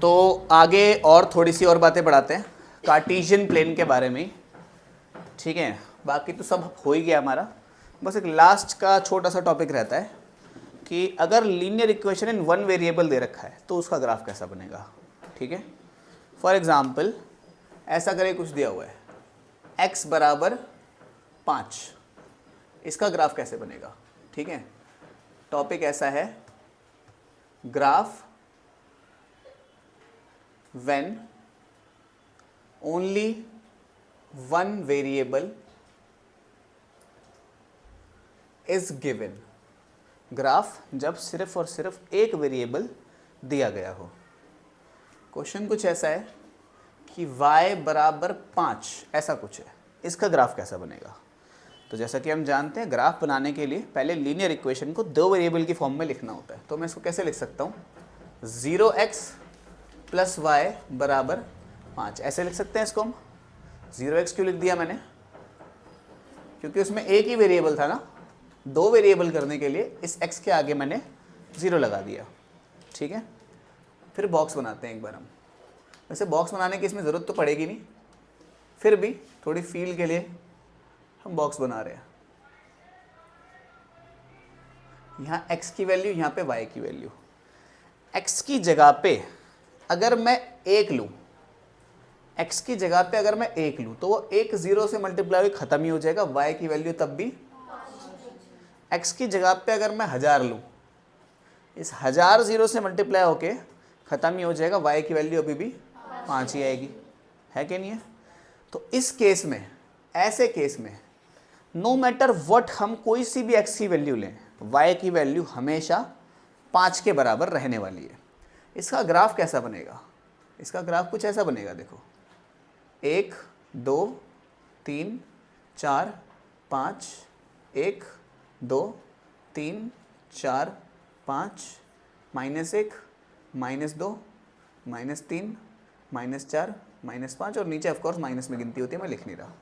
तो आगे और थोड़ी सी और बातें बढ़ाते हैं कार्टेशियन प्लेन के बारे में, ठीक है। बाकी तो सब हो ही गया हमारा, बस एक लास्ट का छोटा सा टॉपिक रहता है कि अगर linear equation in one variable दे रखा है तो उसका ग्राफ कैसा बनेगा, ठीक है। फॉर एग्जांपल ऐसा करें, कुछ दिया हुआ है x बराबर 5, इसका ग्राफ कैसे बनेगा, ठीक है। टॉपिक ऐसा है graph when only one variable is given, graph जब सिर्फ और सिर्फ एक वेरिएबल दिया गया हो। क्वेश्चन कुछ ऐसा है कि y बराबर 5 ऐसा कुछ है, इसका ग्राफ कैसा बनेगा। तो जैसा कि हम जानते हैं ग्राफ बनाने के लिए पहले लीनियर इक्वेशन को दो वेरिएबल की फॉर्म में लिखना होता है। तो मैं इसको कैसे लिख सकता हूँ, 0x प्लस वाई बराबर 5 ऐसे लिख सकते हैं इसको हम। 0x क्यों लिख दिया मैंने, क्योंकि उसमें एक ही वेरिएबल था ना, दो वेरिएबल करने के लिए इस x के आगे मैंने 0 लगा दिया, ठीक है। फिर बॉक्स बनाते हैं एक बार हम। वैसे बॉक्स बनाने की इसमें ज़रूरत तो पड़ेगी नहीं, फिर भी थोड़ी फील के लिए हम बॉक्स बना रहे हैं। यहाँ x की वैल्यू, यहाँ पे y की वैल्यू। x की जगह पे अगर मैं 1 लूँ, x की जगह पे अगर मैं 1 लूँ तो वो 1 0 से मल्टीप्लाई होकर ख़त्म ही हो जाएगा, y की वैल्यू तब भी। x की जगह पे अगर मैं 1000 लूँ, इस 1000 0 से मल्टीप्लाई होके ख़त्म ही हो जाएगा, y की वैल्यू अभी भी 5 ही आएगी, है कि नहीं है। तो इस केस में, ऐसे केस में नो मैटर व्हाट हम कोई सी भी x की वैल्यू लें, y की वैल्यू हमेशा 5 के बराबर रहने वाली है। इसका ग्राफ कैसा बनेगा, इसका ग्राफ कुछ ऐसा बनेगा, देखो 1 2 3 4 5, 1 2 3 4 5, -1 -2 -3 -4 -5 और नीचे ऑफकोर्स माइनस में गिनती होती है, मैं लिख नहीं रहा।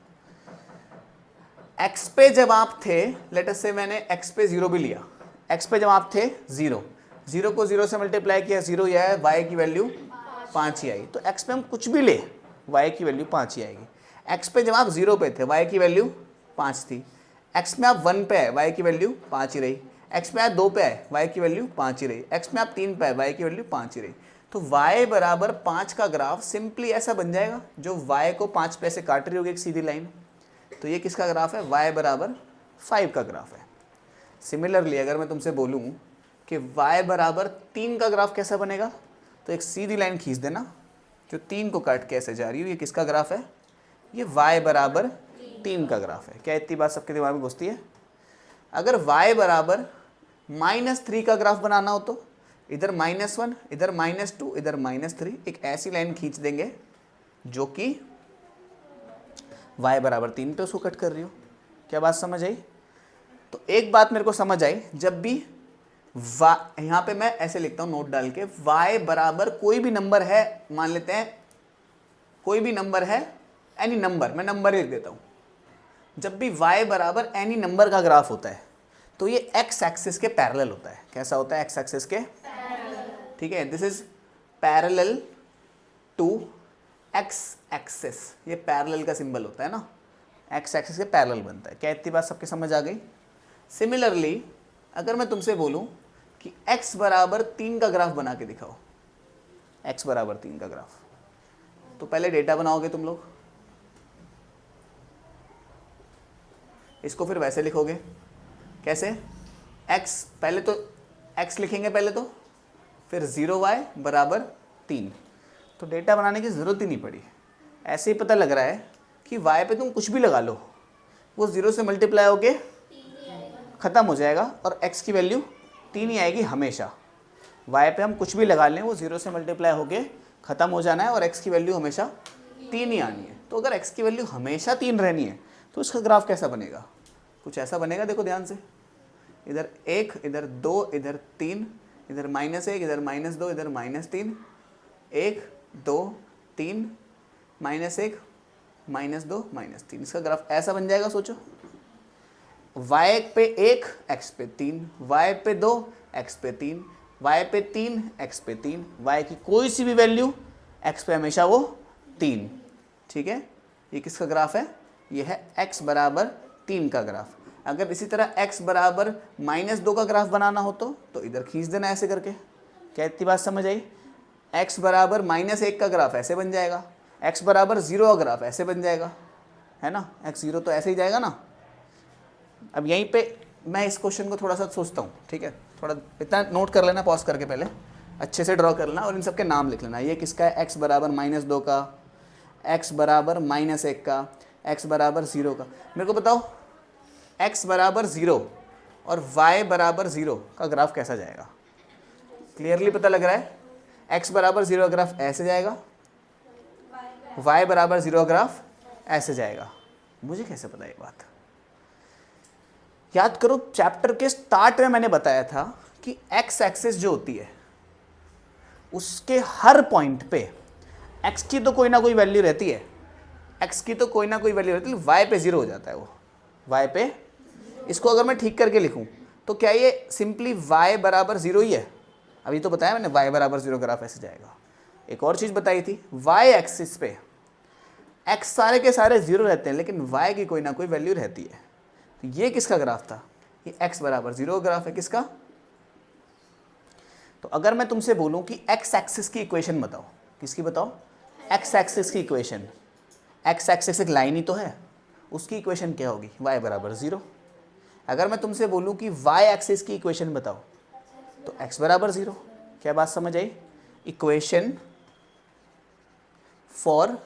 x पे जब आप थे, लेट अस से मैंने x पे 0 भी लिया, x पे जब आप थे 0, 0 को 0 से मल्टीप्लाई किया, 0 ही आया, y की वैल्यू 5 ही आई। तो x पे हम कुछ भी ले, y की वैल्यू 5 ही आएगी। x पे जब आप 0 पे थे, y की वैल्यू 5 थी। x में आप 1 पे आए, y की वैल्यू 5 ही रही। x में आप 2 पे आए, y की वैल्यू 5 ही रही। x में आप 3 पे आए, y की वैल्यू 5 ही रही। तो y बराबर 5 का ग्राफ सिंपली ऐसा बन जाएगा, जो y को 5 पे से काट रही होगी एक सीधी लाइन। तो ये किसका ग्राफ है, y बराबर 5 का ग्राफ है। सिमिलरली अगर मैं तुमसे बोलूँ कि y बराबर 3 का ग्राफ कैसा बनेगा, तो एक सीधी लाइन खींच देना जो 3 को काट के ऐसे जा रही हो, ये किसका ग्राफ है, ये y बराबर 3 का ग्राफ है। क्या इतनी बात सबके दिमाग में घुसती है। अगर y बराबर -3 का ग्राफ बनाना हो तो इधर -1, इधर -2, इधर -3, एक ऐसी लाइन खींच देंगे जो कि y बराबर 3 पे उसको कट कर रही हो। क्या बात समझ आई। तो एक बात मेरे को समझ आई, जब भी यहाँ पे मैं ऐसे लिखता हूँ नोट डाल के, y बराबर कोई भी नंबर है, मान लेते हैं कोई भी नंबर है, एनी नंबर, मैं नंबर ही लिख देता हूँ। जब भी y बराबर एनी नंबर का ग्राफ होता है तो ये x एक्सिस के पैरेलल होता है। कैसा होता है, x एक्सिस के, ठीक है। This is parallel to x axis, ये पैरेलल का सिंबल होता है ना, x एक्सिस के पैरेलल बनता है। क्या इतनी बात सबके समझ आ गई। सिमिलरली अगर मैं तुमसे बोलूं कि x बराबर 3 का ग्राफ बना के दिखाओ, x बराबर 3 का ग्राफ, तो पहले डेटा बनाओगे तुम लोग, इसको फिर वैसे लिखोगे, कैसे, x पहले तो x लिखेंगे पहले तो, फिर 0y बराबर 3। तो डेटा बनाने की ज़रूरत ही नहीं पड़ी, ऐसे ही पता लग रहा है कि y पे तुम कुछ भी लगा लो, वो 0 से मल्टीप्लाई होके ख़त्म हो जाएगा और x की वैल्यू 3 ही आएगी हमेशा। y पे हम कुछ भी लगा लें, वो 0 से मल्टीप्लाई होके ख़त्म हो जाना है और x की वैल्यू हमेशा 3 ही आनी है। तो अगर x की वैल्यू हमेशा 3 रहनी है तो इसका ग्राफ कैसा बनेगा, कुछ ऐसा बनेगा। देखो ध्यान से, इधर 1, इधर 2, इधर 3, इधर -1, इधर -2, इधर -3, 1 2 3, -1 -2 -3, इसका ग्राफ ऐसा बन जाएगा। सोचो, y पे 1, x पे 3, y पे 2, x पे 3, y पे 3, x पे 3, y की कोई सी भी वैल्यू x पे हमेशा वो 3। ठीक है, ये किसका ग्राफ है? ये है x बराबर 3 का ग्राफ। अगर इसी तरह x बराबर -2 का ग्राफ बनाना हो तो इधर खींच देना ऐसे करके। क्या इतनी बात समझ आई? x बराबर -1 का ग्राफ ऐसे बन जाएगा, x बराबर 0 का ग्राफ ऐसे बन जाएगा, है ना। x 0 तो ऐसे ही जाएगा ना। अब यहीं पे मैं इस क्वेश्चन को थोड़ा सा सोचता हूँ, ठीक है, थोड़ा इतना नोट कर लेना, पॉज करके पहले अच्छे से ड्रॉ कर लेना और इन सब के नाम लिख लेना। ये किसका है? x बराबर -2 का, x बराबर -1 का, x बराबर 0 का। मेरे को बताओ x बराबर 0 और y बराबर 0 का ग्राफ कैसा जाएगा? क्लियरली पता लग रहा है? x बराबर 0 का ग्राफ ऐसे जाएगा, y बराबर 0 का ग्राफ ऐसे जाएगा। मुझे कैसे पता ये बात? याद करो, चैप्टर के स्टार्ट में मैंने बताया था कि x एक्सिस जो होती है उसके हर पॉइंट पे x की तो कोई ना कोई वैल्यू रहती है, x की तो कोई ना कोई वैल्यू रहती है, y पे 0 हो जाता है वो, y पे। इसको अगर मैं ठीक करके लिखूं तो क्या ये सिंपली y बराबर 0 ही है? अभी तो बताया मैंने y बराबर 0 ग्राफ ऐसे जाएगा। एक और चीज़ बताई थी, y एक्सिस पे x सारे के सारे 0 रहते हैं लेकिन y की कोई ना कोई वैल्यू रहती है। तो ये किसका ग्राफ था? ये x बराबर 0 ग्राफ है। किसका? तो अगर मैं तुमसे बोलूं कि x एक्सिस की इक्वेशन बताओ, किसकी बताओ? x एक्सिस की इक्वेशन। x एक्सिस एक लाइन ही तो है, उसकी इक्वेशन क्या होगी? y बराबर 0। अगर मैं तुमसे बोलूं कि y एक्सिस की इक्वेशन बताओ तो x बराबर 0। क्या बात समझ आई? इक्वेशन फॉर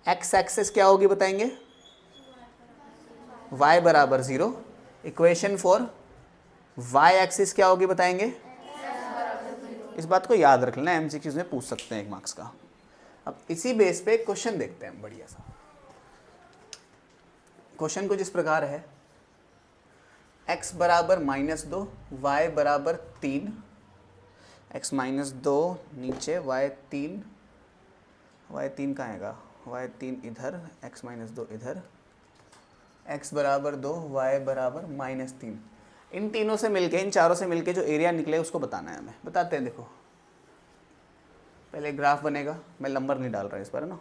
x एक्सिस क्या होगी बताएंगे? y बराबर 0। इक्वेशन फॉर y एक्सिस क्या होगी बताएंगे? इस बात को याद रख लेना, एमसीक्यूज में पूछ सकते हैं 1 मार्क्स का। अब इसी बेस पे क्वेश्चन देखते हैं बढ़िया सा। क्वेश्चन कुछ इस प्रकार है, x बराबर -2, y बराबर 3, x -2 नीचे, y 3 कहाँ आएगा? y 3 इधर, x -2 इधर, x बराबर 2, y बराबर -3। इन तीनों से मिलके, इन चारों से मिलके जो एरिया निकले उसको बताना है हमें। बताते हैं, देखो पहले ग्राफ बनेगा, मैं नंबर नहीं डाल रहा इस बार, है ना।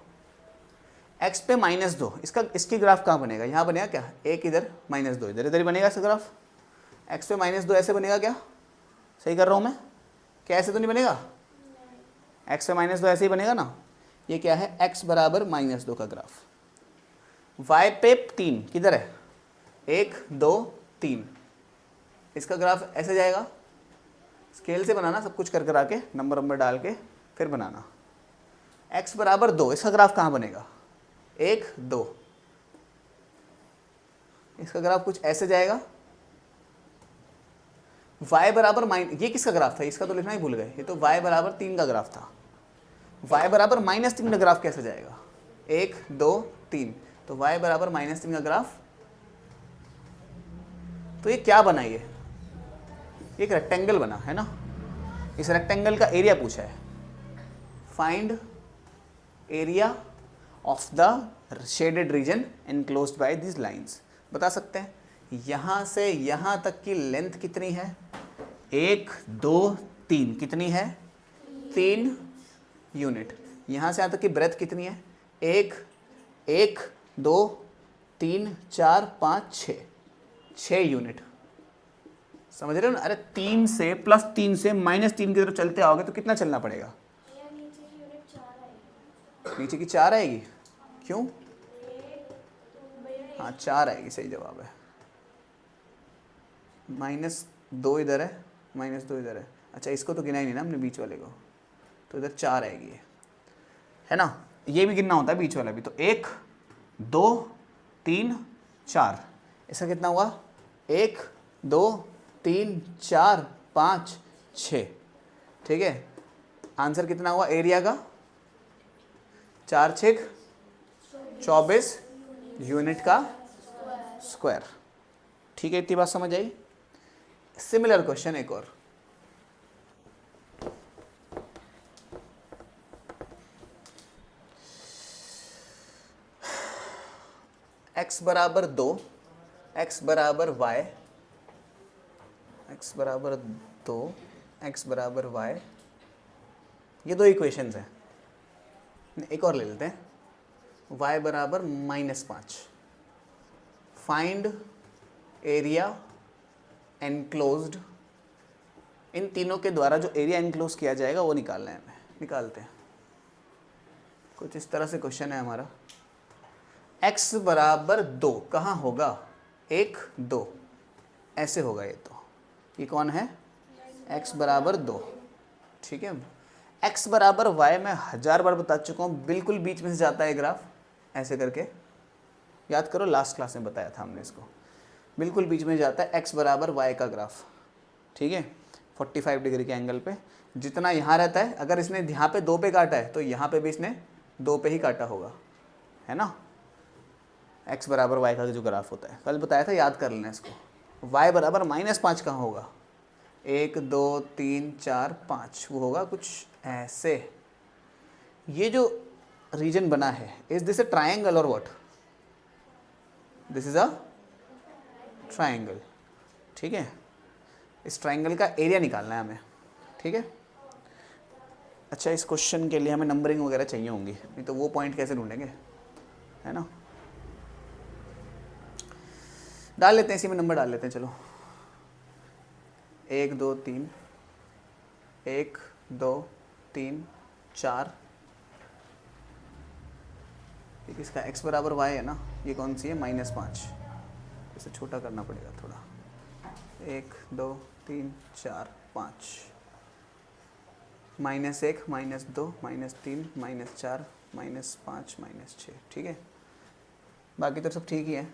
x पे -2, इसकी ग्राफ कहाँ बनेगा? यहाँ बनेगा क्या? 1 इधर, -2 इधर, इधर ही बनेगा इसका ग्राफ। x पे -2 ऐसे बनेगा क्या? सही कर रहा हूँ मैं? क्या ऐसे तो नहीं बनेगा? x पे -2 ऐसे ही बनेगा ना। ये क्या है? x बराबर -2 का ग्राफ। y पे 3 किधर है? 1 2 3, इसका ग्राफ ऐसे जाएगा। स्केल से बनाना, सब कुछ कर करा के, नंबर डाल के फिर बनाना। x बराबर 2, इसका ग्राफ कहाँ बनेगा? 1 2, इसका ग्राफ कुछ ऐसे जाएगा। y बराबर ये किसका ग्राफ था? इसका तो लिखना ही भूल गए। ये तो y बराबर 3 का ग्राफ था। y बराबर -3 का ग्राफ कैसे जाएगा? 1 2 3, तो y बराबर -3 का ग्राफ। तो ये क्या बना? ये एक रेक्टेंगल बना है ना। इस रेक्टेंगल का एरिया पूछा है। Find area of the shaded region enclosed by this lines. बता सकते हैं यहाँ से यहाँ तक की लेंथ कितनी है? 1 2 3, कितनी है? 3 यूनिट। यहाँ से यहाँ तक की ब्रेथ कितनी है? 1 1 2 3 4 5 6 यूनिट। समझ रहे हो ना? अरे 3 से +3 से -3 की तरफ चलते आओगे तो कितना चलना पड़ेगा? नीचे की 4 आएगी। क्यों? हाँ 4 आएगी, सही जवाब है। -2 इधर है, -2 इधर है। अच्छा, इसको तो गिना ही नहीं ना हमने, बीच वाले को, तो इधर 4 आएगी, है ना। ये भी गिनना होता है बीच वाला भी। तो 1 2 3 4, इसका कितना हुआ? 1 2 3 4 5 6। ठीक है, आंसर कितना हुआ एरिया का? 4 6 24 यूनिट का स्क्वायर। ठीक है, इतनी बात समझ आई। सिमिलर क्वेश्चन एक और, x बराबर 2, x बराबर y, x बराबर 2, x बराबर y, ये दो इक्वेशंस हैं, एक और ले लेते हैं, y बराबर -5, फाइंड एरिया एनक्लोज्ड, इन तीनों के द्वारा जो एरिया एनक्लोज किया जाएगा वो निकालना है हमें, निकालते हैं। कुछ इस तरह से क्वेश्चन है हमारा, x बराबर 2 कहाँ होगा, 1 2 ऐसे होगा, ये कौन है, x बराबर 2, ठीक है। x बराबर y मैं 1000 बार बता चुका हूँ, बिल्कुल बीच में से जाता है ग्राफ ऐसे करके, याद करो लास्ट क्लास में बताया था हमने इसको, बिल्कुल बीच में जाता है x बराबर y का ग्राफ, ठीक है, 45 डिग्री के एंगल पे, जितना यहाँ रहता है, अगर इसने यहाँ पे 2 पे काटा है तो यहाँ पे भी इसने 2 पे ही काटा होगा, है ना, x बराबर y का जो ग्राफ होता है, कल बताया था, याद कर लेना इसको। y बराबर -5 कहाँ होगा, 1 2 3 4 5, वो होगा कुछ ऐसे। ये जो रीजन बना है, इज दिस ए ट्राइंगल और what, this is a triangle, ठीक है। इस ट्राइंगल का एरिया निकालना है हमें, ठीक है। अच्छा, इस क्वेश्चन के लिए हमें नंबरिंग वगैरह चाहिए होंगी, नहीं तो वो पॉइंट कैसे ढूंढेंगे, है ना। डाल लेते हैं, इसी में नंबर डाल लेते हैं, चलो 1 2 3, 1 2 3 4, एक इसका x बराबर y है ना, ये कौन सी है, -5, इसे छोटा करना पड़ेगा थोड़ा, 1 2 3 4 5, -1 -2 -3 -4 -5 -6, ठीक है। बाकी तो सब ठीक ही है,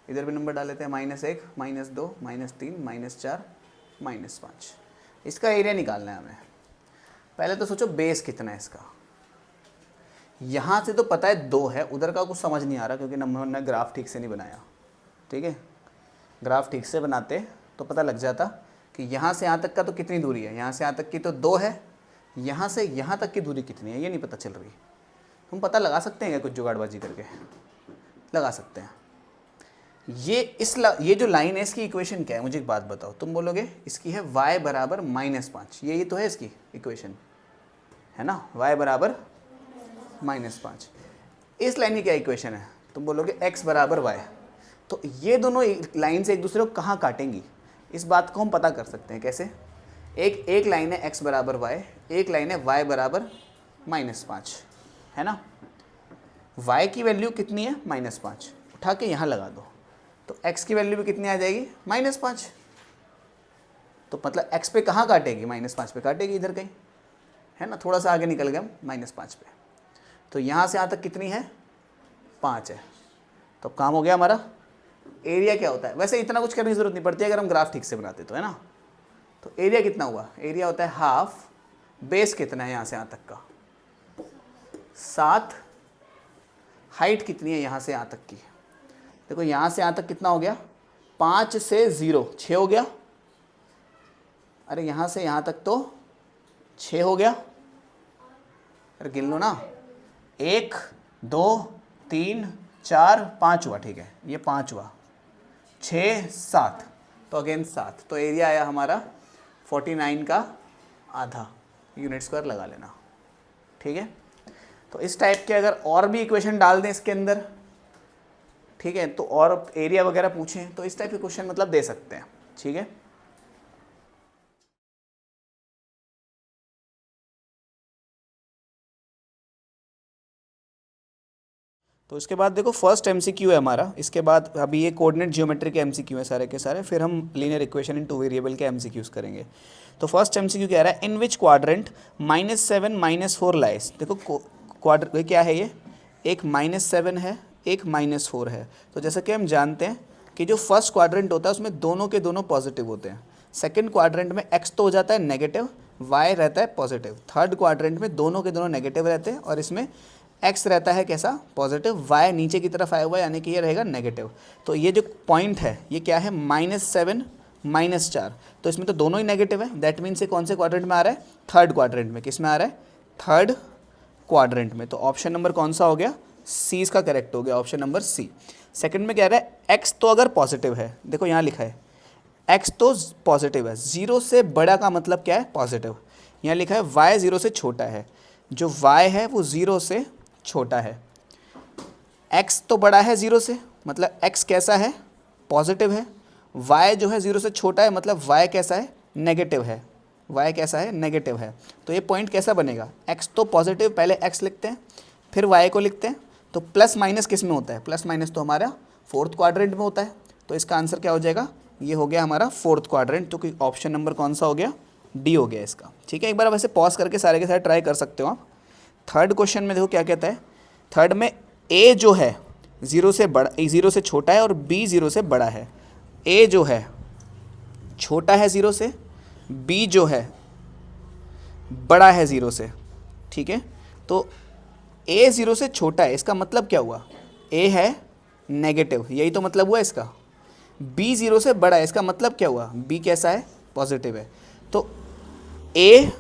इधर भी नंबर डाल लेते हैं, -1 -2 -3 -4 -5। इसका एरिया निकालना है हमें। पहले तो सोचो बेस कितना है इसका, यहाँ से तो पता है 2 है, उधर का कुछ समझ नहीं आ रहा क्योंकि हमने ग्राफ ठीक से नहीं बनाया, ठीक है। ग्राफ ठीक से बनाते तो पता लग जाता कि यहाँ से यहाँ तक का तो कितनी दूरी है, यहाँ से यहाँ तक की तो 2 है, यहाँ से यहाँ तक की दूरी कितनी है ये नहीं पता चल रही। हम पता लगा सकते हैं क्या, कुछ जुगाड़बाजी करके लगा सकते हैं। ये जो लाइन है इसकी इक्वेशन क्या है, मुझे एक बात बताओ, तुम बोलोगे इसकी है y बराबर -5, ये तो है इसकी इक्वेशन, है ना, y बराबर -5। इस लाइन की क्या इक्वेशन है, तुम बोलोगे x बराबर y। तो ये दोनों लाइन से एक दूसरे को कहाँ काटेंगी, इस बात को हम पता कर सकते हैं कैसे। एक लाइन है x बराबर y, एक लाइन है y बराबर -5, है ना। y की वैल्यू कितनी है, -5, उठा के यहाँ लगा दो तो x की वैल्यू भी कितनी आ जाएगी, -5। तो मतलब x पे कहाँ काटेगी, -5 पे काटेगी, इधर कहीं, है ना। थोड़ा सा आगे निकल गए हम -5 पे, तो यहाँ से यहाँ तक कितनी है, 5 है। तो काम हो गया हमारा। एरिया क्या होता है, वैसे इतना कुछ करने की जरूरत नहीं पड़ती अगर हम ग्राफ ठीक से बनाते तो, है ना। तो एरिया कितना हुआ, एरिया होता है हाफ, बेस कितना है यहाँ से यहाँ तक का, 7, हाइट कितनी है यहाँ से यहाँ तक की, देखो यहाँ से यहाँ तक कितना हो गया, 5 से 0 6 हो गया, अरे यहाँ से यहाँ तक तो 6 हो गया, अरे गिन लो ना, 1 2 3 4 5 हुआ, ठीक है, ये 5 हुआ, 6 7, तो अगेन 7, तो एरिया आया हमारा 49 का आधा, यूनिट स्क्वायर लगा लेना, ठीक है। तो इस टाइप के अगर और भी इक्वेशन डाल दें इसके अंदर, ठीक है, तो और एरिया वगैरह पूछें तो इस टाइप के क्वेश्चन मतलब दे सकते हैं, ठीक है। तो इसके बाद देखो फर्स्ट एमसीक्यू है हमारा, इसके बाद अभी ये कोऑर्डिनेट ज्योमेट्री के एमसीक्यू है सारे के सारे, फिर हम लीनियर इक्वेशन इन 2 वेरिएबल के एमसीक्यूज करेंगे। तो फर्स्ट एमसीक्यू कह रहा है इन विच क्वाड्रेंट -7 -4 लाइज। देखो क्वाड्रेंट क्या है, ये एक -7 है, एक -4 है। तो जैसा कि हम जानते हैं कि जो फर्स्ट क्वाड्रेंट होता है उसमें दोनों के दोनों पॉजिटिव होते हैं, सेकंड क्वाड्रेंट में x तो हो जाता है नेगेटिव, y रहता है पॉजिटिव, थर्ड क्वाड्रेंट में दोनों के दोनों नेगेटिव रहते हैं और इसमें x रहता है कैसा, पॉजिटिव, y नीचे की तरफ आया हुआ है यानी कि ये रहेगा नेगेटिव। तो ये जो पॉइंट है ये क्या है, -7 -4, तो इसमें तो दोनों ही नेगेटिव है, दैट मीन्स ये कौन से क्वाड्रेंट में आ रहा है, थर्ड क्वाड्रेंट में। किस में आ रहा है, थर्ड क्वाड्रेंट में। तो ऑप्शन नंबर कौन सा हो गया, सी इसका करेक्ट हो गया, ऑप्शन नंबर सी। सेकंड में कह रहा है x तो अगर पॉजिटिव है, देखो यहाँ लिखा है x तो पॉजिटिव है, 0 से बड़ा का मतलब क्या है, पॉजिटिव। यहाँ लिखा है y 0 से छोटा है, जो y है वो 0 से छोटा है। x तो बड़ा है 0 से, मतलब x कैसा है, पॉजिटिव है। y जो है 0 से छोटा है, मतलब y कैसा है, नेगेटिव है। y कैसा है, नेगेटिव है। तो ये पॉइंट कैसा बनेगा, x तो पॉजिटिव, पहले x लिखते हैं फिर y को लिखते हैं। तो प्लस माइनस किस में होता है, प्लस माइनस तो हमारा फोर्थ क्वाड्रेंट में होता है। तो इसका आंसर क्या हो जाएगा, ये हो गया हमारा फोर्थ क्वाड्रेंट। तो कि ऑप्शन नंबर कौन सा हो गया, डी हो गया इसका। ठीक है, एक बार वैसे पॉज करके सारे के सारे ट्राई कर सकते हो आप। थर्ड क्वेश्चन में देखो क्या कहता है। थर्ड में a जो है 0 से बड़ा, 0 से छोटा है और b 0 से बड़ा है। a जो है छोटा है 0 से, b जो है बड़ा है 0 से। ठीक है, तो a 0 से छोटा है, इसका मतलब क्या हुआ, a है नेगेटिव, यही तो मतलब हुआ इसका। b 0 से बड़ा है, इसका मतलब क्या हुआ, b कैसा है, पॉजिटिव है। तो a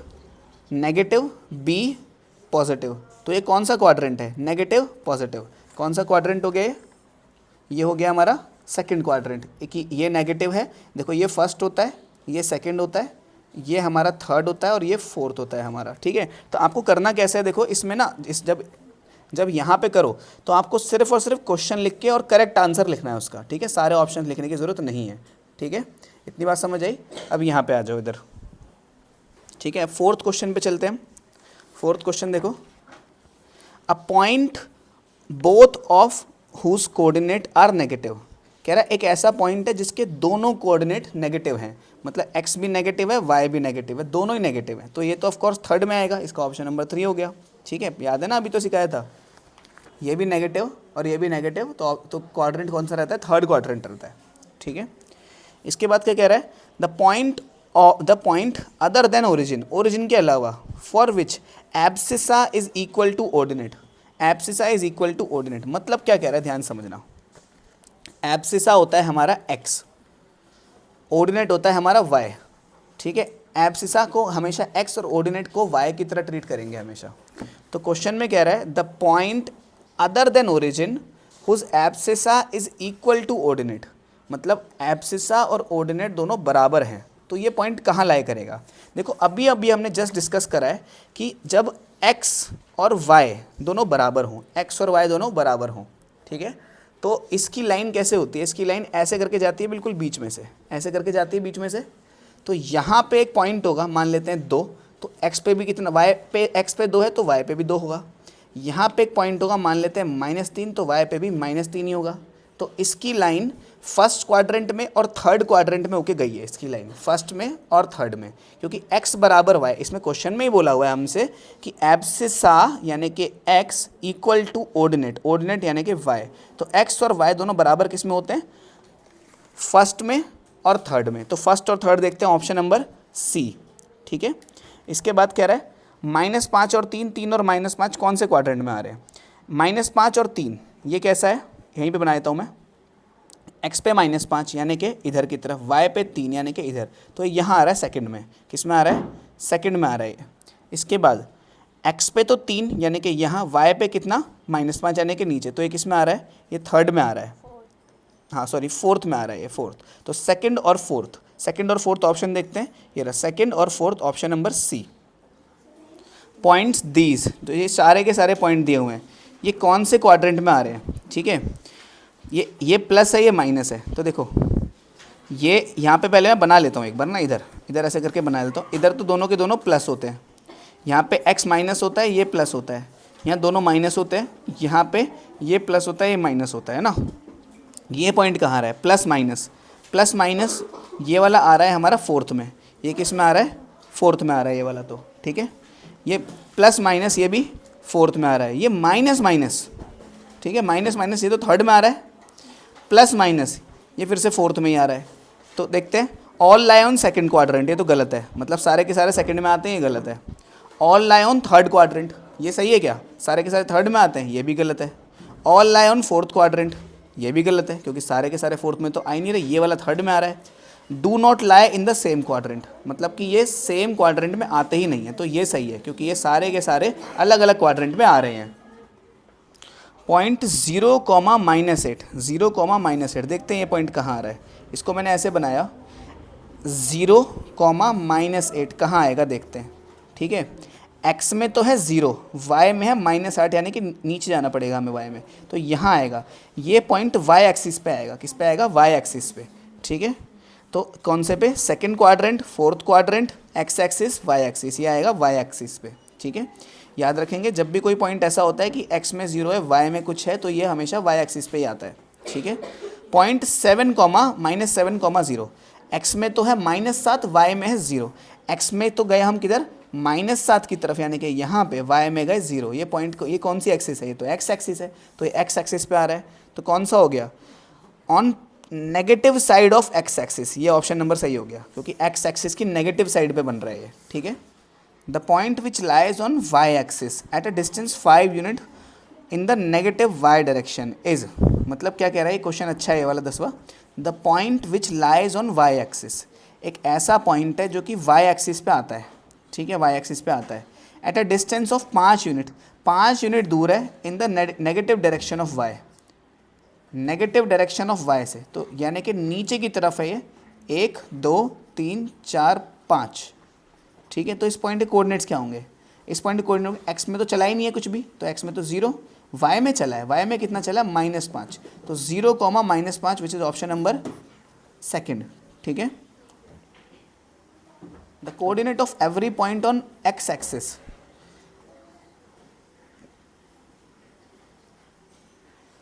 नेगेटिव, b पॉजिटिव, तो ये कौन सा क्वाड्रेंट है, नेगेटिव पॉजिटिव। कौन सा क्वाड्रेंट हो गया ये हो गया हमारा सेकंड क्वाड्रेंट। कि ये नेगेटिव है, देखो ये फर्स्ट होता है, ये सेकंड होता है, ये हमारा थर्ड होता है और ये फोर्थ होता है हमारा। ठीक है, तो आपको करना कैसे है, देखो इसमें ना, इस जब यहाँ पे करो तो आपको सिर्फ और सिर्फ क्वेश्चन लिख के और करेक्ट आंसर लिखना है उसका। ठीक है, सारे ऑप्शन लिखने की ज़रूरत नहीं है। ठीक है, इतनी बात समझ आई। अब यहाँ पे आ जाओ इधर। ठीक है, फोर्थ क्वेश्चन पे चलते हैं। फोर्थ क्वेश्चन देखो, a point both of whose coordinate are negative. कह रहा है एक ऐसा पॉइंट है जिसके दोनों कोऑर्डिनेट नेगेटिव हैं, मतलब x भी नेगेटिव है, y भी नेगेटिव है, दोनों ही नेगेटिव है। तो ये तो ऑफकोर्स थर्ड में आएगा, इसका ऑप्शन नंबर 3 हो गया। ठीक है, याद है ना, अभी तो सिखाया था, ये भी नेगेटिव और ये भी नेगेटिव, तो क्वाड्रेंट कौन सा रहता है, थर्ड क्वाड्रेंट रहता है। ठीक है, इसके बाद क्या कह रहा है, the point other than origin, origin के अलावा, for which abscissa is equal to ordinate. Abscissa is equal to ordinate मतलब क्या कह रहा है, ध्यान समझना। एब्सिसा होता है हमारा x, ऑर्डिनेट होता है हमारा y। ठीक है, एब्सिसा को हमेशा x और ऑर्डिनेट को y की तरह ट्रीट करेंगे हमेशा। तो क्वेश्चन में कह रहा है the point other than origin whose abscissa is equal to ordinate, मतलब एब्सिसा और ऑर्डिनेट दोनों बराबर हैं। तो ये पॉइंट कहाँ लाए करेगा, देखो अभी हमने जस्ट डिस्कस करा है कि जब x और y दोनों बराबर हों, x और y दोनों बराबर हों। ठीक है, तो इसकी लाइन कैसे होती है, इसकी लाइन ऐसे करके जाती है बिल्कुल बीच में से, ऐसे करके जाती है बीच में से। तो यहाँ पे एक पॉइंट होगा, मान लेते हैं 2, तो x पे भी कितना, y पे x पे 2 है तो y पे भी 2 होगा। यहाँ पे एक पॉइंट होगा, मान लेते हैं -3, तो y पे भी -3 ही होगा। तो इसकी लाइन फर्स्ट क्वाड्रेंट में और थर्ड क्वाड्रेंट में होके गई है, इसकी लाइन फर्स्ट में और थर्ड में, क्योंकि x बराबर y, इसमें क्वेश्चन में ही बोला हुआ है हमसे कि एब्सिसा यानी कि x equal to ordinate, ordinate यानी कि y। तो x और y दोनों बराबर किस में होते हैं, फर्स्ट में और थर्ड में। तो फर्स्ट और थर्ड देखते हैं, ऑप्शन नंबर C। ठीक है, इसके बाद कह रहा है -5 और 3, 3 और -5 कौन से क्वाड्रेंट में आ रहे हैं, -5 और 3 ये कैसा है, यहीं पे बना देता हूँ मैं, x पे -5 यानी कि इधर की तरफ, y पे 3 यानी कि इधर। तो यहाँ आ रहा है सेकंड में, किस में आ रहा है, सेकंड में आ रहा है। इसके बाद x पे तो 3 यानी कि यहाँ, y पे कितना -5 यानी कि नीचे, तो ये किस में आ रहा है, ये थर्ड में आ रहा है, हाँ सॉरी फोर्थ में आ रहा है ये, फोर्थ। तो सेकंड और फोर्थ, सेकंड और फोर्थ ऑप्शन देखते हैं, ये रहा सेकंड और fourth, option number C। Points these, तो ये सारे के सारे पॉइंट दिए हुए हैं, ये कौन से क्वाड्रेंट में आ रहे हैं। ठीक है, ये प्लस है, ये माइनस है। तो देखो ये यहाँ पे पहले मैं बना लेता हूँ एक बार ना, इधर ऐसे करके बना लेता हूँ। इधर तो दोनों के दोनों प्लस होते हैं, यहाँ पे x माइनस होता है, ये प्लस होता है, यहाँ दोनों माइनस होते हैं, यहाँ पे ये प्लस होता है, ये माइनस होता है ना। ये पॉइंट कहाँ आ रहा है, प्लस माइनस, ये वाला आ रहा है हमारा फोर्थ में, ये किस में आ रहा है, फोर्थ में आ रहा है ये वाला। तो ठीक है, ये प्लस माइनस ये भी फोर्थ में आ रहा है, ये माइनस, ठीक है, माइनस ये तो थर्ड में आ रहा है, प्लस माइनस ये फिर से फोर्थ में ही आ रहा है। तो देखते हैं, all lie on second quadrant, ये तो गलत है, मतलब सारे के सारे सेकंड में आते हैं, ये गलत है। All lie on third quadrant, ये सही है क्या, सारे के सारे थर्ड में आते हैं, ये भी गलत है। All lie on fourth quadrant, ये भी गलत है, क्योंकि सारे के सारे फोर्थ में तो आ ही नहीं रहे, ये वाला थर्ड में आ रहा है। Do not lie in the same quadrant, मतलब कि ये सेम क्वाड्रेंट में आते ही नहीं है, तो ये सही है, क्योंकि ये सारे के सारे अलग अलग क्वाड्रेंट में आ रहे हैं। पॉइंट 0, -8, 0, -8 देखते हैं ये पॉइंट कहाँ आ रहा है। इसको मैंने ऐसे बनाया, 0 कॉमा -8 कहाँ आएगा देखते हैं, ठीक है। x में तो है 0, y में है -8, यानी कि नीचे जाना पड़ेगा हमें y में, तो यहाँ आएगा ये पॉइंट y एक्सिस पे आएगा। किस पे आएगा? y एक्सिस पे, ठीक है। तो कौन से पे? Second quadrant, fourth quadrant, x axis, y axis, ये आएगा y एक्सिस पे, ठीक है। याद रखेंगे जब भी कोई पॉइंट ऐसा होता है कि x में 0 है, y में कुछ है, तो ये हमेशा y एक्सिस पे ही आता है, ठीक है। पॉइंट 7 कॉमा -7, x में तो है -7, y में है 0। x में तो गए हम किधर? -7 की तरफ, यानी कि यहाँ पे, y में गए 0। ये पॉइंट को, ये कौन सी एक्सिस है? ये तो x एक्सिस है, तो ये x एक्सिस पे आ रहा है, तो कौन सा हो गया? On negative side of x axis, ये ऑप्शन नंबर सही हो गया, क्योंकि x एक्सिस की नेगेटिव साइड पे बन रहा है ये, ठीक है। The point which lies on y axis at a distance 5 unit in the negative y direction is, मतलब क्या कह रहा है ये क्वेश्चन? अच्छा है ये वाला 10वां। The point which lies on y axis, एक ऐसा पॉइंट है जो कि y एक्सिस पे आता है, ठीक है, y एक्सिस पे आता है, at a distance of 5 unit, 5 unit दूर है, in the negative direction of y, negative direction of y से, तो यानी कि नीचे की तरफ है ये, 1 2 3 4 5, ठीक है। तो इस पॉइंट के कोऑर्डिनेट्स क्या होंगे? इस पॉइंट के कोऑर्डिनेट, एक्स में तो चला ही नहीं है कुछ भी, तो एक्स में तो 0, वाई में चला है, वाई में कितना चला? -5, तो 0 comma -5 which is option number second, ठीक है। The coordinate of every point on x axis,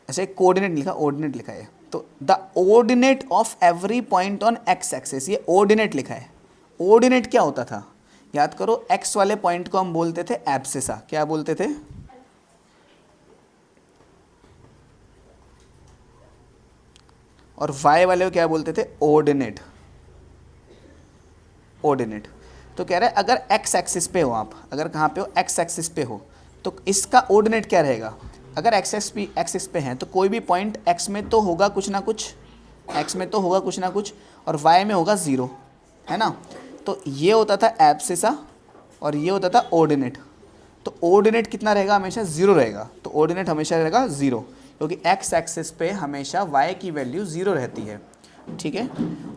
ऐसे कोऑर्डिनेट लिखा, ऑर्डिनेट लिखा है, तो the ordinate of every point on x axis, ये ऑर्डिनेट लिखा है। ऑर्डिनेट क्या होता था? याद करो, एक्स वाले पॉइंट को हम बोलते थे एब्सिसा, क्या बोलते थे? और वाई वाले को क्या बोलते थे? Ordinate, ordinate. तो कह रहा है अगर एक्स एक्सिस पे हो आप, अगर कहाँ पे हो? एक्स एक्सिस पे हो, तो इसका ऑर्डिनेट क्या रहेगा? अगर एक्सिस पे हैं तो कोई भी पॉइंट एक्स में तो होगा कुछ ना कुछ, एक्स में तो होगा कुछ ना कुछ, और वाई में होगा 0, है ना। तो ये होता था एब्सिसा और ये होता था ऑर्डिनेट। तो ऑर्डिनेट कितना रहेगा? हमेशा 0 रहेगा, तो ऑर्डिनेट हमेशा रहेगा 0, क्योंकि एक्स एक्सिस पे हमेशा y की वैल्यू 0 रहती है, ठीक है।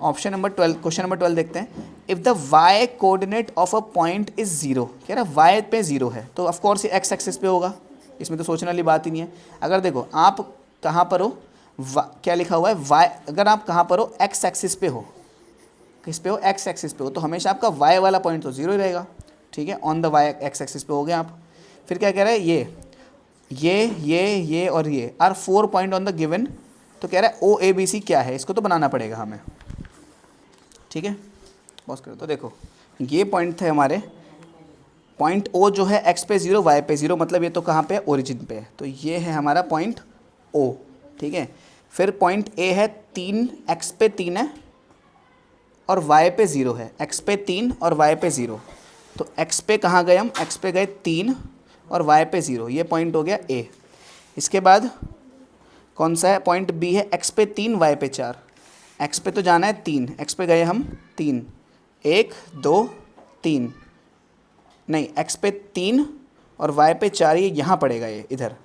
ऑप्शन नंबर 12, क्वेश्चन नंबर 12 देखते हैं। If the y coordinate of a point is 0, कह रहा है y पे 0 है, तो ऑफकोर्स ये एक्स एक्सिस पे होगा, इसमें तो सोचने वाली बात ही नहीं है। अगर देखो आप कहाँ पर हो, क्या लिखा हुआ है? y, अगर आप कहाँ पर हो? एक्स एक्सिस पे हो, किस पे हो? एक्स एक्सिस पे हो, तो हमेशा आपका y वाला पॉइंट तो 0 ही रहेगा, ठीक है। On the y x axis पे हो गए आप। फिर क्या कह रहा है? ये और ये are 4 point on the given, तो कह रहा है ओ ए बी सी क्या है? इसको तो बनाना पड़ेगा हमें, ठीक है। पॉज करो, तो देखो ये पॉइंट थे हमारे, पॉइंट ओ जो है एक्स पे 0 वाई पे 0, मतलब ये तो कहाँ पे है? ओरिजिन पे है, तो ये है हमारा पॉइंट ओ, ठीक है। फिर पॉइंट ए है 3, एक्स पे 3 है और वाई पे 0 है, एक्स पे 3 और वाई पे 0, तो एक्स पे कहाँ गए हम? एक्स पे गए 3 और वाई पे 0, ये पॉइंट हो गया ए। इसके बाद कौन सा है? पॉइंट बी है, एक्स पे 3 वाई पे 4, एक्स पे तो जाना है 3, एक्स पे गए हम 3, 1 2 3, नहीं एक्स पे 3 और वाई पे 4, ये यहाँ पड़ेगा, ये इधर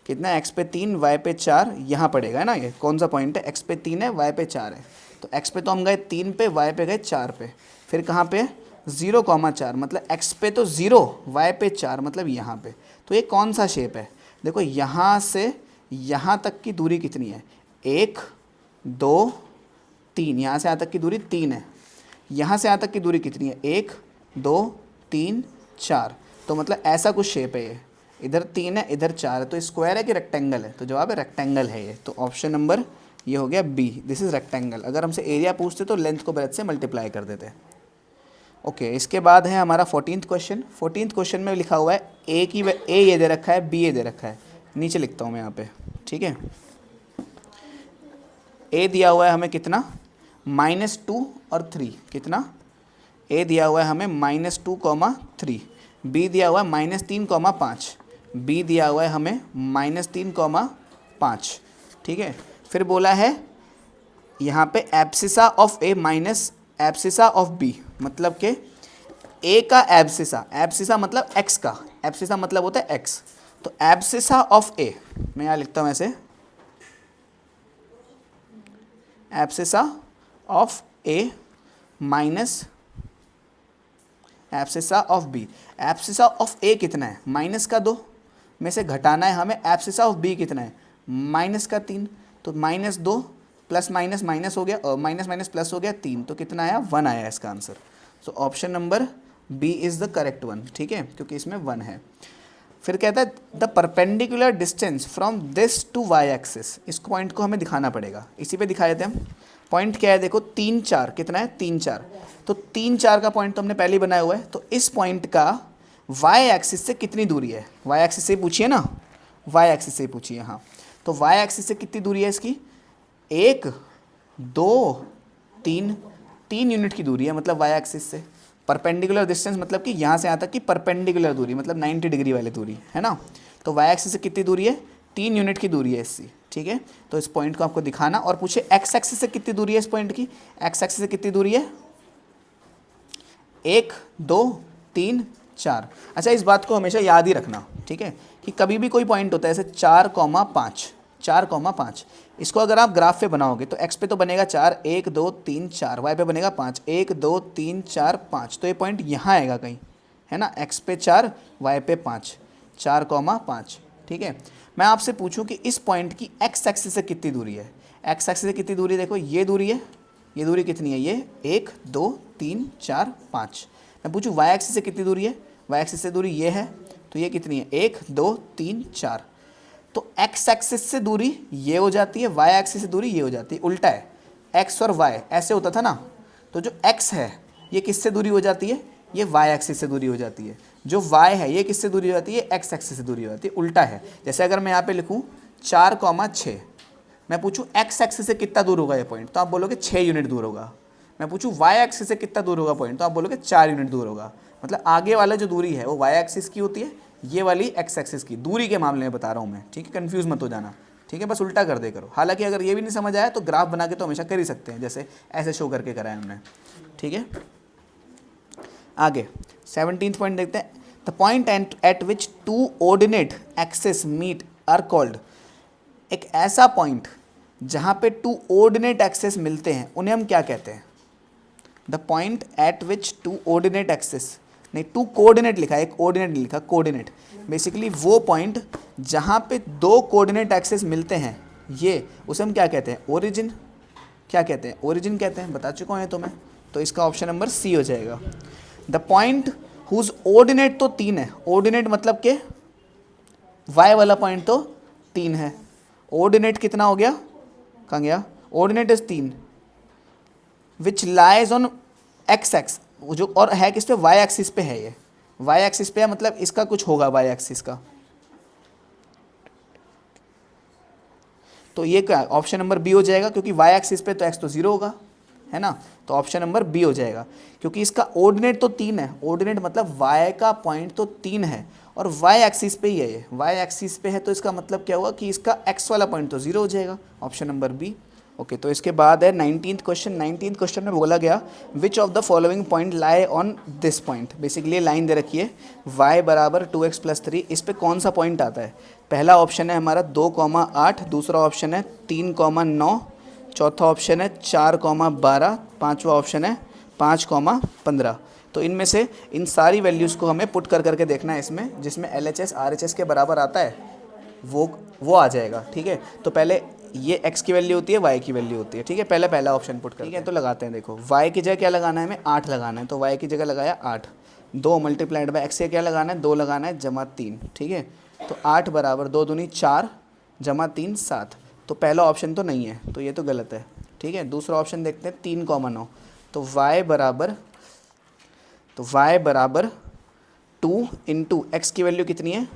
कितना? एक्स पे 3 वाई पे 4 यहाँ पड़ेगा, है ना। ये कौन सा पॉइंट है? एक्स पे 3 है, वाई पे 4 है, तो एक्स पे तो हम गए 3 पे, वाई पे गए 4 पे। फिर कहाँ पे? 0,4, मतलब एक्स पे तो 0, वाई पे 4, मतलब यहाँ पे। तो ये कौन सा शेप है? देखो यहाँ से यहाँ तक की दूरी कितनी है? 1 2 3, यहाँ से यहाँ तक की दूरी 3 है। यहाँ से यहाँ तक की दूरी कितनी है? 1 2 3 4, तो मतलब ऐसा कुछ शेप है ये, इधर 3 है इधर 4 है, तो स्क्वायर है कि रेक्टेंगल है? तो जवाब है रेक्टेंगल है ये, तो ऑप्शन नंबर ये हो गया बी, दिस इज़ रेक्टेंगल। अगर हमसे एरिया पूछते तो लेंथ को ब्रेथ से मल्टीप्लाई कर देते। ओके, इसके बाद है हमारा 14th क्वेश्चन। 14th क्वेश्चन में लिखा हुआ है ए ये दे रखा है, बी ये दे रखा है, नीचे लिखता हूँ मैं यहाँ पे, ठीक है। ए दिया हुआ है हमें कितना? -2 और 3, कितना? ए दिया हुआ है हमें -2,3, बी दिया हुआ है -3,5, बी दिया हुआ है हमें -3,5, ठीक है। फिर बोला है यहाँ पे abscissa of A minus abscissa of B, मतलब कि ए का एब्सिसा, एब्सिसा मतलब एक्स का, एब्सिसा मतलब होता है एक्स, तो एब्सिसा ऑफ ए, मैं यहाँ लिखता हूँ ऐसे, abscissa of A minus abscissa of B. Abscissa of A कितना है, माइनस का 2 में से घटाना है हमें। एब्सिसा ऑफ बी कितना है, माइनस का 3। तो -2 प्लस माइनस माइनस हो गया, और माइनस माइनस प्लस हो गया 3, तो कितना आया, 1 आया इसका answer. So option number B is the correct one, ठीक है, क्योंकि इसमें 1 है। फिर कहता है the perpendicular distance from this to Y axis. इस पॉइंट को हमें दिखाना पड़ेगा, इसी पे दिखा देते हैं हम। पॉइंट क्या है, देखो 3 4 कितना है, 3 4। तो 3 4 का पॉइंट तो हमने पहले ही बनाया हुआ है। तो इस पॉइंट का वाई एक्सिस से कितनी दूरी है, वाई एक्सिस से पूछिए ना, वाई एक्सिस से पूछिए। हाँ, तो वाई एक्सिस से कितनी दूरी है इसकी, 1 2 3, 3 यूनिट की दूरी है, मतलब वाई एक्सिस से। परपेंडिकुलर डिस्टेंस मतलब कि यहाँ से यहाँ तक की परपेंडिकुलर दूरी, मतलब 90 डिग्री वाली दूरी है ना। तो वाई एक्सिस से कितनी दूरी है, 3 यूनिट की दूरी है इसकी, ठीक है। तो इस पॉइंट को आपको दिखाना, और पूछे एक्स एक्सिस से कितनी दूरी है इस पॉइंट की, एक्स एक्सिस से कितनी दूरी है, 1 2 3 4। अच्छा, इस बात को हमेशा याद ही रखना, ठीक है, कि कभी भी कोई पॉइंट होता है जैसे 4,5, 4,5, इसको अगर आप ग्राफ पे बनाओगे तो एक्स पे तो बनेगा 4 1 2 3 4, वाई पे बनेगा 5 1 2 3 4 5। तो ये पॉइंट यहाँ आएगा कहीं, है ना, एक्स पे 4 वाई पे 5, 4,5, ठीक है। मैं आपसे पूछूं कि इस पॉइंट की एक्स एक्सिस से कितनी दूरी है, एक्स एक्सिस से कितनी दूरी, देखो ये दूरी है, ये दूरी कितनी है, ये 1 2 3 4 5। मैं पूछूं वाई एक्सिस से कितनी दूरी है, वाई एक्सिस से दूरी ये है, तो ये कितनी है, 1 2 3 4। तो एक्स एक्सिस से दूरी ये हो जाती है, वाई एक्सिस से दूरी ये हो जाती है, उल्टा है, एक्स और वाई ऐसे होता था ना। तो जो एक्स है ये किससे दूरी हो जाती है, ये वाई एक्सिस से दूरी हो जाती है। जो वाई है ये किससे दूरी हो जाती है, एक्स एक्सिस से दूरी हो जाती है, उल्टा है। जैसे अगर मैं यहाँ पे लिखूँ 4,6, मैं पूछूँ एक्स एक्सिस से कितना दूर होगा ये पॉइंट, तो आप बोलोगे 6 यूनिट दूर होगा। मैं पूछूँ वाई एक्सिस से कितना दूर होगा पॉइंट, तो आप बोलोगे 4 यूनिट दूर होगा। मतलब आगे वाला जो दूरी है वो वाई एक्सिस की होती है, ये वाली एक्स एक्सिस की दूरी के मामले में बता रहा हूँ मैं, ठीक है, कंफ्यूज मत हो जाना, ठीक है, बस उल्टा कर दे करो। हालांकि अगर ये भी नहीं समझ आया तो ग्राफ बना के तो हमेशा कर ही सकते हैं, जैसे ऐसे शो करके कराया हमने, ठीक है। आगे 17th पॉइंट देखते हैं। The point at which 2 ordinate axis meet are called. एक ऐसा पॉइंट जहाँ पे 2 ऑर्डिनेट एक्सिस मिलते हैं उन्हें हम क्या कहते हैं। The point at which 2 ordinate axis, नहीं 2 कोऑर्डिनेट लिखा है, एक ऑर्डिनेट नहीं लिखा, कोऑर्डिनेट। बेसिकली वो पॉइंट जहाँ पे 2 कोऑर्डिनेट एक्सिस मिलते हैं, ये उसे हम क्या कहते हैं, ओरिजिन। क्या कहते हैं, ओरिजिन कहते हैं, बता चुका हूँ तो मैं। तो इसका ऑप्शन नंबर सी हो जाएगा। द पॉइंट हुज ऑर्डिनेट तो 3 है, ऑर्डिनेट मतलब के वाई वाला पॉइंट तो 3 है। ऑर्डिनेट कितना हो गया, कहाँ गया, ordinate is 3, which lies on x x, जो और है किस पे, वाई एक्सिस पे है, ये वाई एक्सिस पे है, मतलब इसका कुछ होगा वाई एक्सिस का। तो ये क्या, ऑप्शन नंबर बी हो जाएगा, क्योंकि वाई एक्सिस पे तो एक्स तो 0 होगा, है ना। तो ऑप्शन नंबर बी हो जाएगा, क्योंकि इसका ऑर्डिनेट तो 3 है, ऑर्डिनेट मतलब वाई का पॉइंट तो 3 है और वाई एक्सिस पे ही है, ये वाई एक्सिस पे है, तो इसका मतलब क्या हुआ कि इसका एक्स वाला पॉइंट तो 0 हो जाएगा, ऑप्शन नंबर बी। ओके, तो इसके बाद है 19th क्वेश्चन। 19th क्वेश्चन में बोला गया which of the following point lie on this point. Basically line दे रखी है y बराबर 2x + 3, इस पे कौन सा पॉइंट आता है। पहला ऑप्शन है हमारा 2,8, दूसरा ऑप्शन है 3,9, चौथा ऑप्शन है 4,12, पाँचवा ऑप्शन है 5,15। तो इनमें से इन सारी वैल्यूज़ को हमें पुट कर करके देखना है इसमें, जिसमें LHS RHS के बराबर आता है वो आ जाएगा, ठीक है। तो पहले ये x की वैल्यू होती है, y की वैल्यू होती है, ठीक है। पहला ऑप्शन पुट करते हैं, ठीक है। तो लगाते हैं, देखो y की जगह क्या लगाना है, हमें 8 लगाना है, तो y की जगह लगाया 8। 2 मल्टीप्लाइड बाय x से क्या लगाना है, 2 लगाना है, जमा 3, ठीक है। तो 8 बराबर 2 दूनी 4, जमा 3 7। तो पहला ऑप्शन तो नहीं है, तो ये तो गलत है, ठीक है। दूसरा ऑप्शन देखते हैं 3,9, तो y बराबर 2 इंटू एक्स की वैल्यू कितनी है,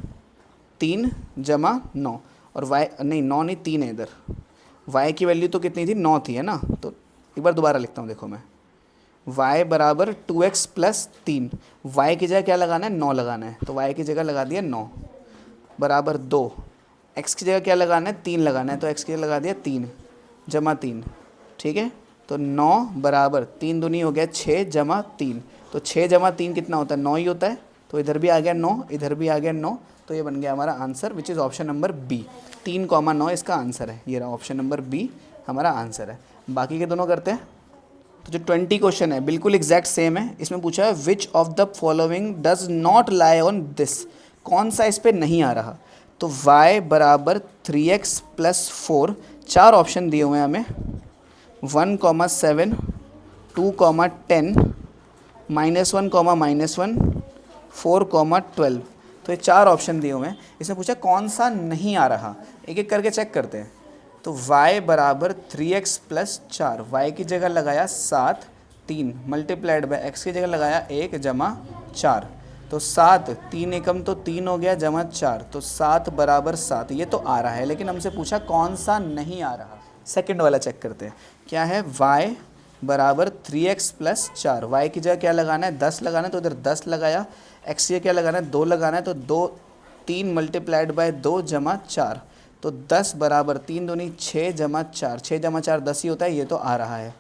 3 जमा 9, और y नहीं 9 नहीं 3 है इधर, y की वैल्यू तो कितनी थी, 9 थी, है ना। तो एक बार दोबारा लिखता हूँ, देखो मैं y बराबर 2x + 3, y की जगह क्या लगाना है, 9 लगाना है, तो y की जगह लगा दिया 9, बराबर 2, x की जगह क्या लगाना है, 3 लगाना है, तो x की जगह लगा दिया 3, जमा 3, ठीक है। तो 9 बराबर 3 दूनी हो गया 6, जमा 3, तो 6 जमा 3 कितना होता है, 9 ही होता है। तो इधर भी आ गया 9, इधर भी आ गया 9, तो ये बन गया हमारा answer, which is option number B. 3,9 इसका आंसर है, ये रहा ऑप्शन नंबर बी हमारा आंसर है। बाकी के दोनों करते हैं। तो जो 20 क्वेश्चन है बिल्कुल एग्जैक्ट सेम है। इसमें पूछा है विच of the following does not lie on this, कौन सा इस पे नहीं आ रहा। तो y बराबर 3x प्लस 4, 4 ऑप्शन दिए हुए हैं हमें, 1,7, 2,10, -1, -1, 4,12। तो ये 4 ऑप्शन दिए हुए हैं। इसमें पूछा कौन सा नहीं आ रहा, एक एक करके चेक करते हैं। तो y बराबर 3x प्लस 4, y की जगह लगाया 7, 3 मल्टीप्लाइड बाय x की जगह लगाया 1 जमा 4, तो 7, 3 एकम तो 3 हो गया जमा 4, तो 7 बराबर 7। ये तो आ रहा है, लेकिन हमसे पूछा कौन सा नहीं आ रहा। सेकंड वाला चेक करते हैं, क्या है, y बराबर 3x प्लस 4, y की जगह क्या लगाना है, 10 लगाना है, तो इधर 10 लगाया, x की जगह क्या लगाना है, 2 लगाना है, तो 2, 3 मल्टीप्लाइड बाय 2 जमा 4, तो 10 बराबर 3 दूनी 6 जमा 4, 6 जमा 4 10 ही होता है, ये तो आ रहा है।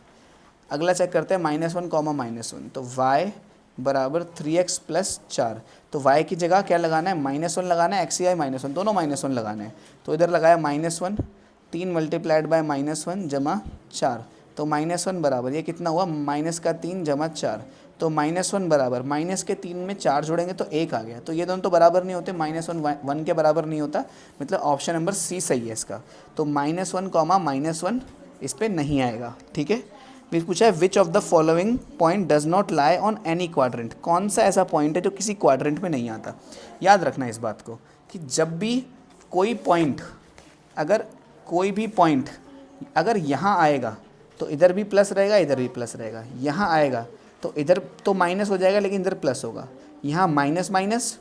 अगला चेक करते हैं -1, -1, तो y बराबर 3x प्लस 4, तो y की जगह क्या लगाना है, -1 लगाना है, x या -1 दोनों -1 लगाना है, तो इधर लगाया -1, 3 मल्टीप्लाइड बाय -1 जमा 4, तो -1 बराबर ये कितना हुआ, -3 जमा 4, तो -1 बराबर माइनस के 3 में 4 जोड़ेंगे तो 1 आ गया। तो ये दोनों तो बराबर नहीं होते, -1 1 के बराबर नहीं होता, मतलब ऑप्शन नंबर सी सही है इसका। तो -1, -1 इस पर नहीं आएगा, ठीक है। फिर पूछा है विच of the following point does not lie on any quadrant, कौन सा ऐसा पॉइंट है जो किसी क्वाड्रेंट में नहीं आता। याद रखना इस बात को कि जब भी कोई पॉइंट, अगर कोई भी पॉइंट अगर यहाँ आएगा तो इधर भी प्लस रहेगा, इधर भी प्लस रहेगा, यहाँ आएगा तो इधर तो माइनस हो जाएगा लेकिन इधर प्लस होगा, यहाँ माइनस माइनस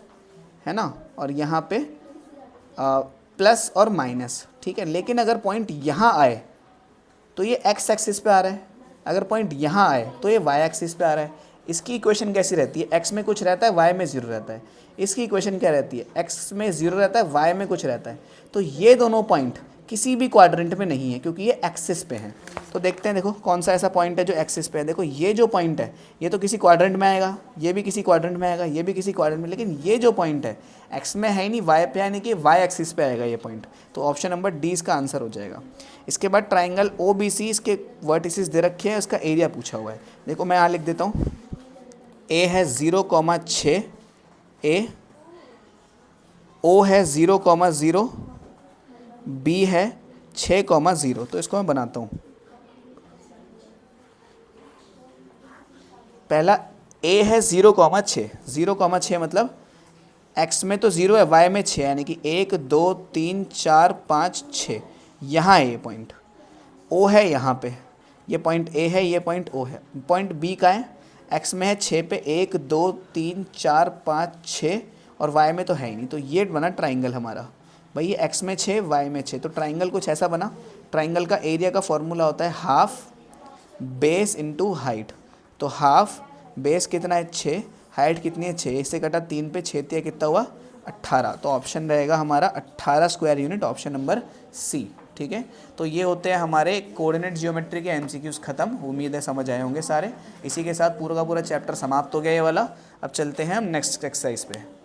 है ना, और यहाँ पे प्लस और माइनस, ठीक है। लेकिन अगर पॉइंट यहाँ आए तो ये एक्स एक्सिस पे आ रहा है, अगर पॉइंट यहाँ आए तो ये वाई एक्सिस पे आ रहा है। इसकी इक्वेशन कैसी रहती है, एक्स में कुछ रहता है, वाई में 0 रहता है। इसकी इक्वेशन क्या रहती है, एक्स में 0 रहता है, वाई में कुछ रहता है। तो ये दोनों पॉइंट किसी भी क्वाड्रेंट में नहीं है क्योंकि ये एक्सिस पे हैं। तो देखते हैं, देखो कौन सा ऐसा पॉइंट है जो एक्सिस पे है। देखो ये जो पॉइंट है ये तो किसी क्वाड्रेंट में आएगा, ये भी किसी क्वाड्रेंट में आएगा, ये भी किसी क्वाड्रेंट में, लेकिन ये जो पॉइंट है एक्स में है ही नहीं, वाई पे, यानी कि वाई एक्सिस पे आएगा ये पॉइंट। तो ऑप्शन नंबर डी इसका आंसर हो जाएगा। इसके बाद ट्राइंगल OBC, इसके वर्टिसेस दे रखे हैं, उसका एरिया पूछा हुआ है। देखो मैं यहाँ लिख देता हूँ, ए है 0,6, ए, ओ है 0,0, बी है 6,0। तो इसको मैं बनाता हूँ। पहला ए है 0,6, 0,6 मतलब एक्स में तो 0 है, वाई में 6, यानी कि 1 2 3 4 5 6, यहाँ है ये पॉइंट। ओ है यहाँ पे, ये पॉइंट ए है, ये पॉइंट ओ है। पॉइंट बी का है, एक्स में है 6 पे, 1 2 3 4 5 6, और वाई में तो है ही नहीं। तो ये बना ट्राइंगल हमारा, भाई ये एक्स में 6, वाई में 6, तो ट्राइंगल कुछ ऐसा बना। ट्राइंगल का एरिया का फॉर्मूला होता है हाफ बेस इंटू हाइट। तो हाफ बेस कितना है 6, हाइट कितनी है 6, इससे कटा 3 पे 6 दिया, कितना हुआ 18। तो ऑप्शन रहेगा हमारा 18 square unit, option number C, ठीक है। तो ये होते हैं हमारे कोऑर्डिनेट ज्योमेट्री के MCQs खत्म। उम्मीद है समझ आए होंगे सारे। इसी के साथ पूरा का पूरा चैप्टर समाप्त हो गया ये वाला। अब चलते हैं हम नेक्स्ट एक्सरसाइज पे।